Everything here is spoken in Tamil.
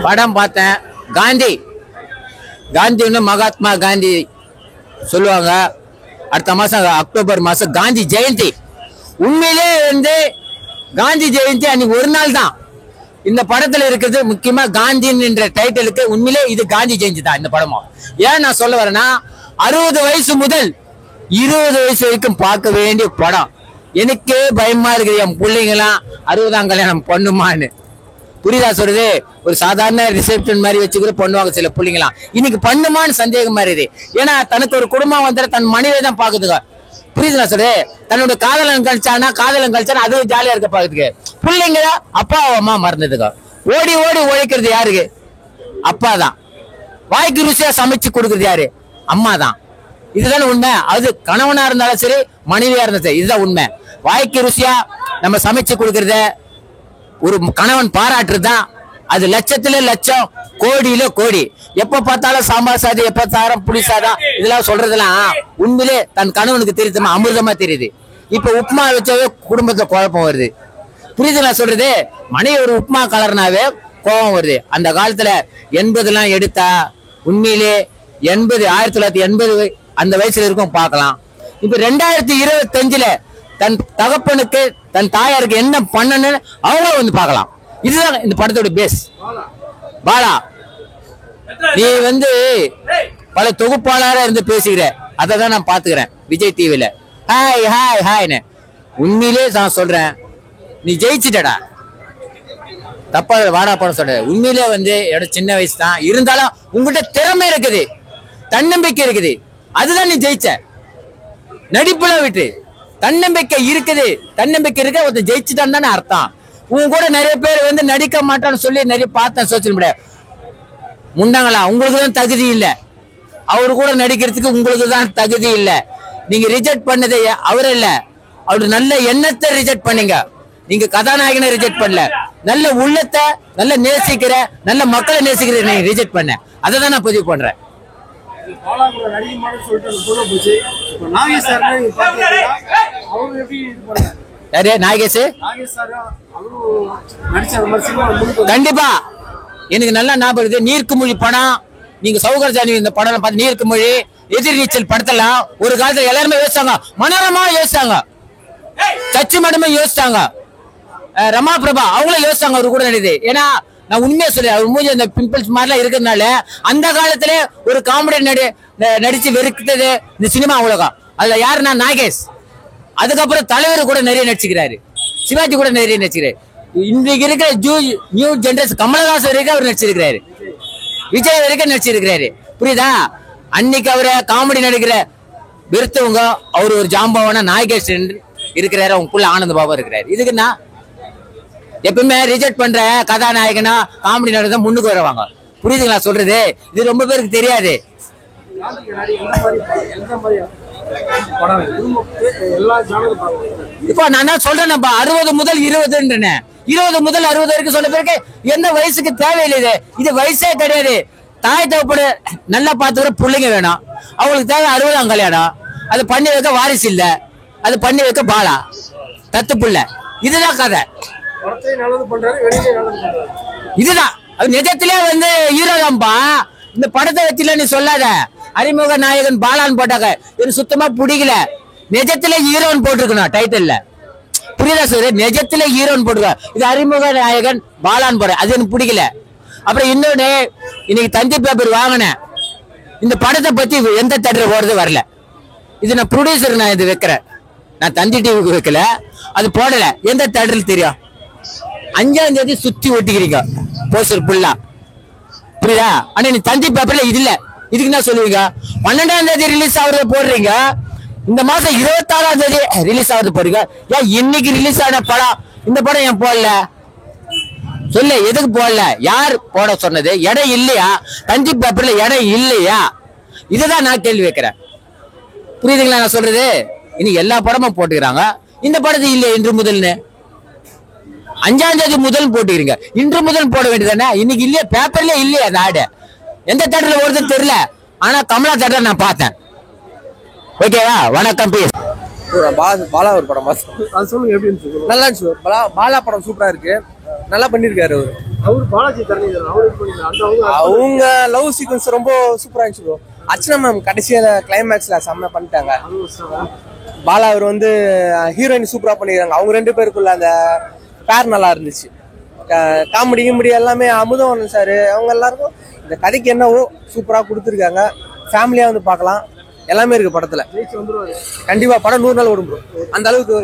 படம் பார்த்தேன். காந்தி காந்தி மகாத்மா காந்தி சொல்லுவாங்க. அடுத்த மாசம் அக்டோபர் மாசம் காந்தி ஜெயந்தி. உண்மையிலே காந்தி ஜெயந்தி அன்னைக்கு ஒரு நாள் தான். இந்த படத்துல இருக்குது முக்கியமா காந்தி என்ற டைட்டிலுக்கு உண்மையிலே இது காந்தி ஜெயந்தி தான் இந்த படமும். ஏன் நான் சொல்ல வரேன்னா 60 வயசு முதல் 20 வயசு வரைக்கும் பார்க்க வேண்டிய படம். எனக்கே பயமா இருக்குது என் பிள்ளைங்களாம் 60ஆம் கல்யாணம் பண்ணுமான்னு. புரியுதா சொல்றது? ஒரு சாதாரண ரிசப்ஷன் மாதிரி வச்சுக்கிற பண்ணுவாங்க சில பிள்ளைங்களாம். இன்னைக்கு பண்ணுமான்னு சந்தேகமா இருக்குது. ஏன்னா தனக்கு ஒரு குடும்பம் வந்துட தன் மனைவியை தான் பாக்குதுங்க. புரியுதுங்களா சொல்றது? தன்னோட காதலன் கழிச்சானா அது ஜாலியா இருக்க பாக்குதுக்கு. பிள்ளைங்க அப்பா அம்மா மறந்ததுங்க. ஓடி ஓடி உழைக்கிறது யாருக்கு? அப்பா தான். வாய்க்கு ருசியா சமைச்சு கொடுக்கறது யாரு? அம்மா தான். இதுதானே உண்மை. அது கணவனா இருந்தாலும் சரி மனைவியா இருந்தாலும் சரி இதுதான் உண்மை. வாய்க்கு ருசியா நம்ம சமைச்சு கொடுக்கறத ஒரு கணவன் பாராட்டுறதுதான். அது லட்சத்துல லட்சம், கோடியில கோடி. எப்ப பார்த்தாலும் சாம்பார் சாதம், எப்ப பார்த்தாலும் புளி சாதம், இதெல்லாம் சொல்றதெல்லாம் உண்மையிலே தன் கணவனுக்கு தெரியுமா அமிர்தமா தெரியுது. இப்ப உப்புமா வச்சாவே குடும்பத்துல குழப்பம் வருது. புரியுதுங்களா சொல்றது? மனைவி ஒரு உப்புமா கலர்னாவே கோபம் வருது. அந்த காலத்துல 80 எடுத்தா உண்மையிலே 1980 அந்த வயசுல இருக்கும் பார்க்கலாம். இப்ப 2025 தன் தகப்பனுக்கு தன் தாயாருக்கு என்ன பண்ணணும்னு அவங்களும் வந்து பார்க்கலாம். இதுதான் இந்த படத்தோட பேஸ். பாலா, நீ பல தொகுப்பாளராக இருந்து பேசுகிற, அதை தான் நான் பாத்துக்கிறேன் விஜய் டிவில. ஹாய் ஹாய் ஹாய்னு. உண்மையிலே நான் சொல்றேன், நீ ஜெயிச்சுட்டடா. தப்பா வாடா படம் சொல்ற. உண்மையிலே என்னோட சின்ன வயசு தான் இருந்தாலும் உங்ககிட்ட திறமை இருக்குது, தன்னம்பிக்கை இருக்குது. அதுதான் நீ ஜெயிச்ச. நடிப்புல விட்டு தன்னம்பிக்கை இருக்குது. தன்னம்பிக்கை இருக்க ஒருத்தர் ஜெயிச்சுட்டான்னு தானே அர்த்தம். உங்க கூட நிறைய பேர் நடிக்க மாட்டான்னு சொல்லி நிறைய பார்த்தேன் சோசியல் மீடியா. முண்டாங்களா, உங்களுக்கு தான் தகுதி இல்லை. அவரு கூட நடிக்கிறதுக்கு உங்களுக்கு தான் தகுதி இல்லை. நீங்க ரிஜெக்ட் பண்ணது அவரு இல்ல, அவரு நல்ல எண்ணத்தை ரிஜெக்ட் பண்ணீங்க. நீங்க கதாநாயகனை ரிஜெக்ட் பண்ணல, நல்ல உள்ளத்தை, நல்ல நேசிக்கிற, நல்ல மக்களை நேசிக்கிற நீங்க ரிஜெக்ட் பண்ண. அதை தான் நான் பதிவு பண்றேன். கண்டிப்பா எனக்கு நல்லா ஞாபகம் இருக்குது. நீர்க்குமொழி படம், நீங்க சௌகர்ஜானி இந்த படம் பார்த்து நீர்க்குமொழி, எதிர்நீச்சல் படத்தெல்லாம் ஒரு காலத்துல எல்லாருமே யோசிச்சாங்க. மனோரமா யோசிச்சாங்க, சச்சி மேடமே யோசிச்சாங்க, ரமா பிரபா அவங்களும் யோசிச்சாங்க அவரு கூட நடிது. ஏன்னா நான் உண்மையா சொல்றேன், அவர் மூஞ்சி அந்த பிம்பிள்ஸ் மாதிரிலாம் இருக்கிறதுனால அந்த காலத்துல ஒரு காமெடி நடிச்சு வெறுக்கிறது இந்த சினிமா உலகம். அதுல யாருன்னா நாகேஷ். அதுக்கப்புறம் தலைவர் கூட நிறைய நடிச்சுக்கிறாரு, சிவாஜி கூட நிறைய நடிச்சுக்கிறாரு. இன்னைக்கு இருக்கிற நியூ ஜெனரேஷன் கமலஹாசன் வரைக்கும் அவர் நடிச்சிருக்கிறாரு, விஜய் வரைக்கும் நடிச்சிருக்கிறாரு. புரியுதா? அன்னைக்கு அவரை காமெடி நடிக்கிற வெறுத்தவங்க அவர் ஒரு ஜாம்பவானா நாகேஷ் இருக்கிறாரு, அவங்க புள்ள ஆனந்த் பாபா இருக்கிறாரு. இதுக்குன்னா எப்பவுமே ரிஜெக்ட் பண்ற கதாநாயகனா காமெடி நடிகை முன்னுக்கு வருவாங்க. புரியுதுங்களா சொல்றது? இது ரொம்ப பேருக்கு தெரியாது. இப்ப நான் சொல்றேன் 60 முதல் 20 20 முதல் 60 வரைக்கும் சொல்ல பிறகு எந்த வயசுக்கு தேவையில்லை. இது வயசே கிடையாது. தாய் தகப்பட நல்லா பார்த்துக்கிற பிள்ளைங்க வேணும். அவங்களுக்கு தேவை 60ஆம் கல்யாணம். அது பண்ணி வைக்க வாரிசு இல்ல, அது பண்ணி வைக்க பாலா தத்து புள்ள. இதுதான் கதை. இதுதான் அது நிஜத்திலே ஹீரோதான்பா. இந்த படத்தை வச்சுல நீ சொல்லாத அறிமுக நாயகன் பாலான்னு போட்டாங்க, எனக்கு சுத்தமா பிடிக்கல. நிஜத்திலே ஹீரோன் போட்டிருக்கணும் டைட்டில்ல. புரியுதா சார்? நிஜத்திலே ஹீரோன் போட்டுருக்க, இது அறிமுக நாயகன் பாலான்னு போற, அது எனக்கு பிடிக்கல. அப்புறம் இன்னொன்னு, இன்னைக்கு தந்தி பேப்பர் வாங்கினேன். இந்த படத்தை பத்தி எந்த தேட்டர் போறது வரல. இது நான் ப்ரொடியூசர், நான் இது வைக்கிறேன். நான் தந்தி டிவிக்கு வைக்கல, அது போடல. எந்த தேட்டர்ல தெரியும்? 5ஆம் தேதி சுத்தி ஒட்டிக்கிறீங்க போஸ்டர் ஃபுல்லா. புரியுதா? ஆனா நீ தந்தி பேப்பர்ல இது இல்ல. இதுக்கு என்ன சொல்லுவீங்க? 12ஆம் தேதி ரிலீஸ் ஆகுறது போடுறீங்க, இந்த மாசம் 26ஆம் தேதி ரிலீஸ் ஆகுறது போடுறீங்க. ஏன் இன்னைக்கு ரிலீஸ் ஆன படம் இந்த படம் ஏன் போடல? சொல்லு, எதுக்கு போடல? யார் போட சொன்னது? இடம் இல்லையா? தந்தி பேப்பர்ல இடம் இல்லையா? இதுதான் நான் கேள்வி வைக்கிறேன். புரியுதுங்களா நான் சொல்றது? இன்னைக்கு எல்லா படமும் போட்டுக்கிறாங்க, இந்த படத்து இல்லையா இன்று முதல்னு? 5ஆம் தேதி முதல் போட்டுக்கிறீங்க, இன்று முதல் போட வேண்டியதானே? இன்னைக்கு இல்லையா? பேப்பர்ல இல்லையா? நாடு எந்த தேட்டர்ல வருதுன்னு தெரியல. ஆனா கமலா தேட்டர் நான் பார்த்தேன். ஓகேவா? வணக்கம். பாலா ஒரு படம் சொல்லுங்க, எப்படி நல்லா இருந்துச்சு. பாலா படம் சூப்பரா இருக்கு, நல்லா பண்ணிருக்காரு அவரு. அவர் பாலாஜி தரணிதரன் அவர் இது பண்ணிருந்தாரு. அந்த அவங்க லவ் சீக்வன்ஸ் ரொம்ப சூப்பரா இருந்துச்சு ப்ரோ. அர்ச்சனா மேம் கடைசியா கிளைமேக்ஸ்ல செம்ம பண்ணிட்டாங்க. பாலா அவர் வந்து ஹீரோயின் சூப்பரா பண்ணிருக்காங்க. அவங்க 2 பேருக்குள்ள அந்த பேர் நல்லா இருந்துச்சு. காமெடி கிமெடி எல்லாமே அமுதவன் சார் அவங்க எல்லாருக்கும் இந்த கதைக்கு என்னவோ சூப்பரா கொடுத்துருக்காங்க. ஃபேமிலியா வந்து பார்க்கலாம். எல்லாமே இருக்கு படத்துல. கண்டிப்பா படம் 100 நாள் ஓடும் ப்ரோ. அந்த அளவுக்கு